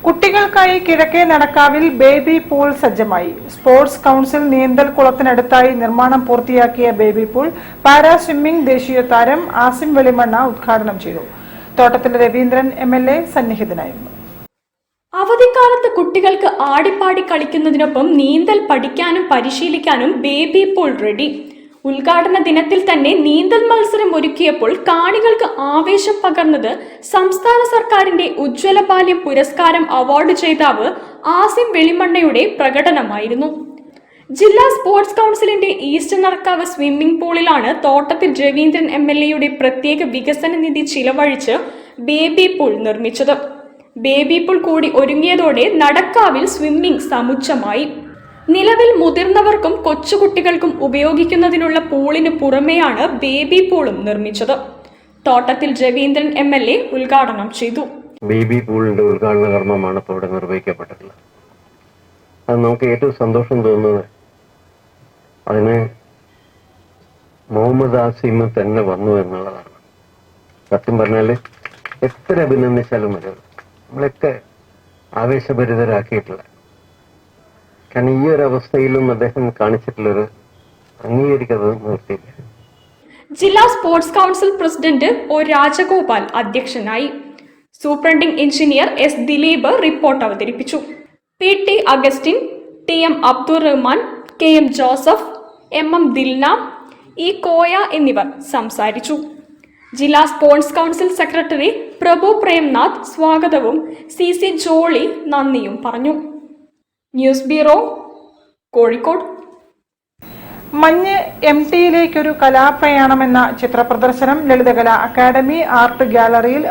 കുട്ടികൾക്കായി കിഴക്കേ നടക്കാവിൽ baby pool സജ്ജമായി. സ്പോർട്സ് കൌൺസിൽ നീന്തൽ കുളത്തിനടുത്തായി നിർമ്മാണം പൂർത്തിയാക്കിയ ബേബി പൂൾ പാരാ സ്വിമ്മിംഗ് ദേശീയ താരം ആസിം വെളിമണ്ണ ഉദ്ഘാടനം ചെയ്തു. തോട്ടത്തിൽ രവീന്ദ്രൻ MLA സന്നിഹിതനായിരുന്നു. അവധിക്കാലത്ത് കുട്ടികൾക്ക് ആടിപ്പാടി കളിക്കുന്നതിനൊപ്പം നീന്തൽ പഠിക്കാനും പരിശീലിക്കാനും ബേബി പൂൾ റെഡി. ഉദ്ഘാടന ദിനത്തിൽ തന്നെ നീന്തൽ മത്സരം ഒരുക്കിയപ്പോൾ കാണികൾക്ക് ആവേശം പകർന്നത് സംസ്ഥാന സർക്കാരിന്റെ ഉജ്ജ്വല ബാല്യം പുരസ്കാരം അവാർഡ് ജേതാവ് ആസിം വെളിമണ്ണയുടെ പ്രകടനമായിരുന്നു. ജില്ലാ സ്പോർട്സ് കൌൺസിലിന്റെ ഈസ്റ്റ് നടക്കാവ് സ്വിമ്മിംഗ് പൂളിലാണ് തോട്ടത്തിൽ രവീന്ദ്രൻ MLAയുടെ പ്രത്യേക വികസന നിധി ചിലവഴിച്ച് ബേബി പൂൾ നിർമ്മിച്ചത്. ബേബി പൂൾ കൂടി ഒരുങ്ങിയതോടെ നടക്കാവിൽ സ്വിമ്മിംഗ് സമുച്ചമായി. നിലവിൽ മുതിർന്നവർക്കും കൊച്ചുകുട്ടികൾക്കും ഉപയോഗിക്കുന്നതിനുള്ള പൂളിന് പുറമെയാണ് ബേബി പൂളും നിർമ്മിച്ചത്. തോട്ടത്തിൽ രവീന്ദ്രൻ MLA ഉദ്ഘാടനം ചെയ്തു. ബേബി പൂളിന്റെ ഉദ്ഘാടന കർമ്മമാണ് ഇപ്പോൾ ഇവിടെ നിർവഹിക്കപ്പെട്ടിട്ടുള്ളത്. അത് നമുക്ക് ഏറ്റവും സന്തോഷം തോന്നുന്നത് അതിന് മുഹമ്മദ് ആസിം തന്നെ വന്നു എന്നുള്ളതാണ്. സത്യം പറഞ്ഞാല് എത്ര അഭിനന്ദിച്ചാലും മതി, നമ്മളൊക്കെ ആവേശഭരിതരാക്കിയിട്ടുള്ള. കാരണം ഈ ഒരു അവസ്ഥയിലും അദ്ദേഹം കാണിച്ചിട്ടുള്ളൊരു അംഗീകരിക്കുന്നത് നിർത്തിയില്ല. ജില്ലാ sports council president O Rajagopal അധ്യക്ഷനായി. Superintending engineer S Dileep report അവതരിപ്പിച്ചു. PT Augustine, TM Abdul Rahman, KM Joseph, MM Dilna, E Koya എന്നിവർ സംസാരിച്ചു. ജില്ലാ sports council secretary Prabhu Premnath സ്വാഗതവും CC ജോളി നന്ദിയും പറഞ്ഞു. News bureau, Kozhikode. മഞ്ഞ് MTയിലേക്കൊരു കലാപ്രയാണമെന്ന ചിത്രപ്രദർശനം ലളിതകലാ അക്കാദമി ആർട്ട് ഗ്യാലറിയിൽ